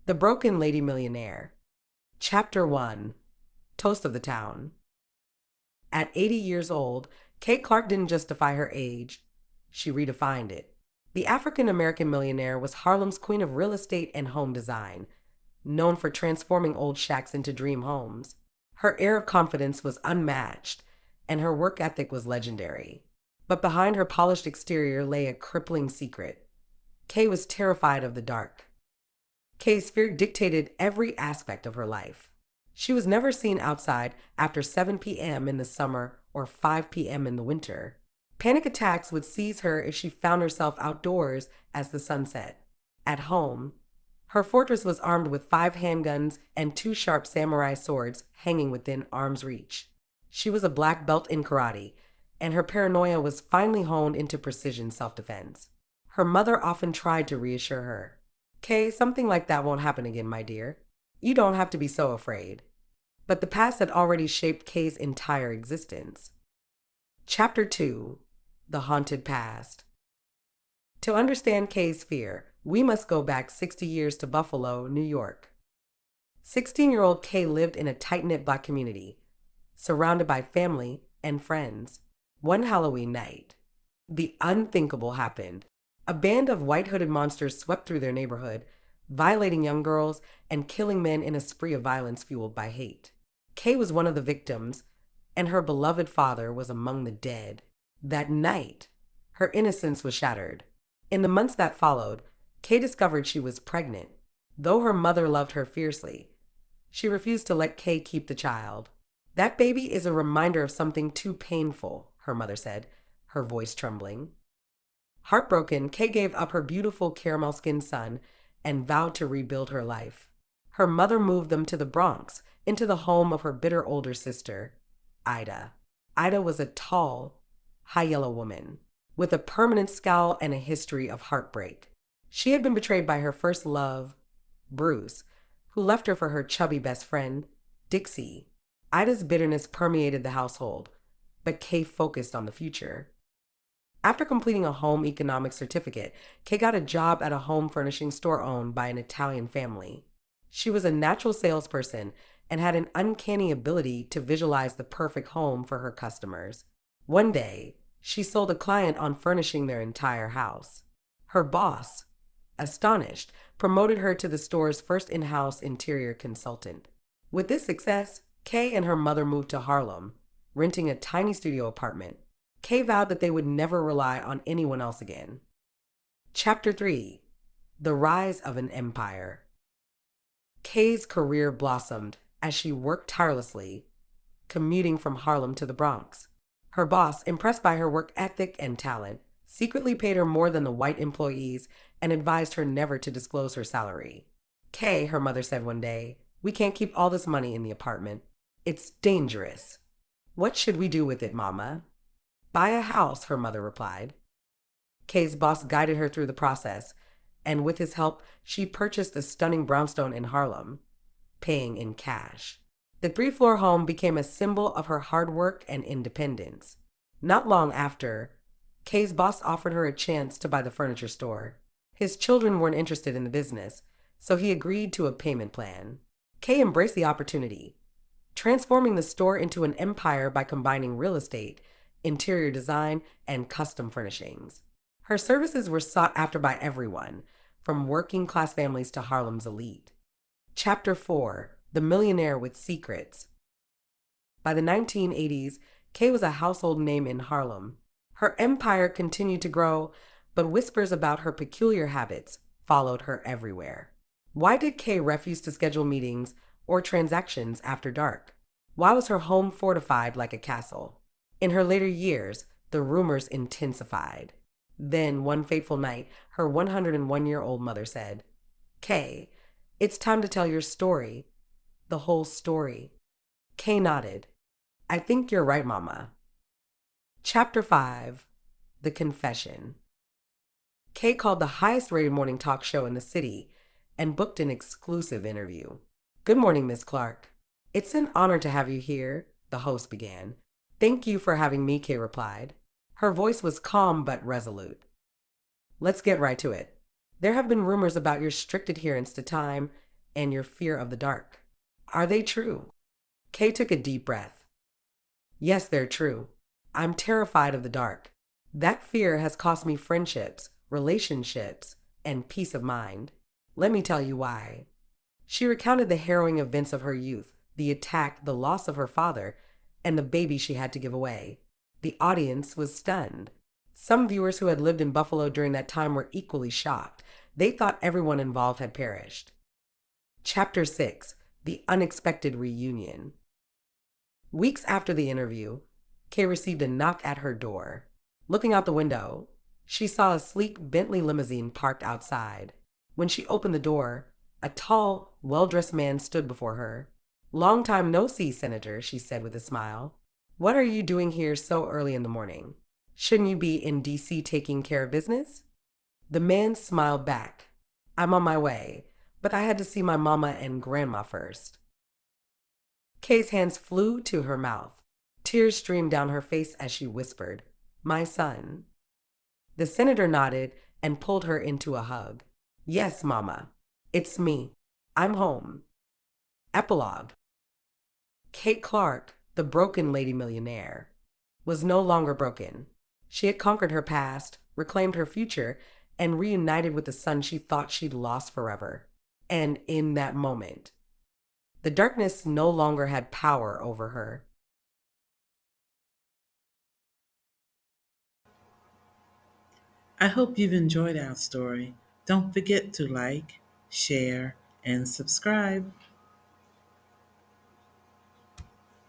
The Broken Lady Millionaire. Chapter 1. Toast of the Town. At 80 years old, Kay Clark didn't justify her age, she redefined it. The African American millionaire was Harlem's queen of real estate and home design, known for transforming old shacks into dream homes. Her air of confidence was unmatched, and her work ethic was legendary. But behind her polished exterior lay a crippling secret. Kay was terrified of the dark. Kay's fear dictated every aspect of her life. She was never seen outside after 7 p.m. in the summer or 5 p.m. in the winter. Panic attacks would seize her if she found herself outdoors as the sun set. At home, her fortress was armed with 5 handguns and 2 sharp samurai swords hanging within arm's reach. She was a black belt in karate, and her paranoia was finely honed into precision self-defense. Her mother often tried to reassure her. Kay, something like that won't happen again, my dear. You don't have to be so afraid. But the past had already shaped Kay's entire existence. Chapter 2. The Haunted Past. To understand Kay's fear, we must go back 60 years to Buffalo, New York. 16-year-old Kay lived in a tight-knit black community, surrounded by family and friends. One Halloween night, the unthinkable happened. A band of white-hooded monsters swept through their neighborhood, violating young girls and killing men in a spree of violence fueled by hate. Kay was one of the victims, and her beloved father was among the dead. That night, her innocence was shattered. In the months that followed, Kay discovered she was pregnant. Though her mother loved her fiercely, she refused to let Kay keep the child. That baby is a reminder of something too painful, her mother said, her voice trembling. Heartbroken, Kay gave up her beautiful caramel-skinned son and vowed to rebuild her life. Her mother moved them to the Bronx, into the home of her bitter older sister, Ida. Ida was a tall, high-yellow woman, with a permanent scowl and a history of heartbreak. She had been betrayed by her first love, Bruce, who left her for her chubby best friend, Dixie. Ida's bitterness permeated the household, but Kay focused on the future. After completing a home economics certificate, Kay got a job at a home furnishing store owned by an Italian family. She was a natural salesperson and had an uncanny ability to visualize the perfect home for her customers. One day, she sold a client on furnishing their entire house. Her boss, astonished, promoted her to the store's first in-house interior consultant. With this success, Kay and her mother moved to Harlem, renting a tiny studio apartment. Kay vowed that they would never rely on anyone else again. Chapter 3. The Rise of an Empire. Kay's career blossomed as she worked tirelessly, commuting from Harlem to the Bronx. Her boss, impressed by her work ethic and talent, secretly paid her more than the white employees and advised her never to disclose her salary. Kay, her mother said one day, we can't keep all this money in the apartment. It's dangerous. What should we do with it, Mama? Buy a house, her mother replied. Kay's boss guided her through the process, and with his help, she purchased a stunning brownstone in Harlem, paying in cash. The 3-floor home became a symbol of her hard work and independence. Not long after, Kay's boss offered her a chance to buy the furniture store. His children weren't interested in the business, so he agreed to a payment plan. Kay embraced the opportunity, transforming the store into an empire by combining real estate, interior design, and custom furnishings. Her services were sought after by everyone, from working-class families to Harlem's elite. Chapter 4. The Millionaire with Secrets. By the 1980s, Kay was a household name in Harlem. Her empire continued to grow, but whispers about her peculiar habits followed her everywhere. Why did Kay refuse to schedule meetings or transactions after dark? Why was her home fortified like a castle? In her later years, the rumors intensified. Then, one fateful night, her 101-year-old mother said, Kay, it's time to tell your story. The whole story. Kay nodded. I think you're right, Mama. Chapter 5. The Confession. Kay called the highest-rated morning talk show in the city and booked an exclusive interview. Good morning, Miss Clark. It's an honor to have you here, the host began. Thank you for having me, Kay replied. Her voice was calm but resolute. Let's get right to it. There have been rumors about your strict adherence to time and your fear of the dark. Are they true? Kay took a deep breath. Yes, they're true. I'm terrified of the dark. That fear has cost me friendships, relationships, and peace of mind. Let me tell you why. She recounted the harrowing events of her youth, the attack, the loss of her father, and the baby she had to give away. The audience was stunned. Some viewers who had lived in Buffalo during that time were equally shocked. They thought everyone involved had perished. Chapter 6: The Unexpected Reunion. Weeks after the interview, Kay received a knock at her door. Looking out the window, she saw a sleek Bentley limousine parked outside. When she opened the door, a tall, well dressed man stood before her. "Long time no see, Senator," she said with a smile. "What are you doing here so early in the morning? Shouldn't you be in D.C. taking care of business?" The man smiled back. "I'm on my way, but I had to see my mama and grandma first." Kay's hands flew to her mouth. Tears streamed down her face as she whispered, "My son." The senator nodded and pulled her into a hug. "Yes, Mama. It's me. I'm home." Epilogue. Kate Clark, the broken lady millionaire, was no longer broken. She had conquered her past, reclaimed her future, and reunited with the son she thought she'd lost forever. And in that moment, the darkness no longer had power over her. I hope you've enjoyed our story. Don't forget to like, share, and subscribe.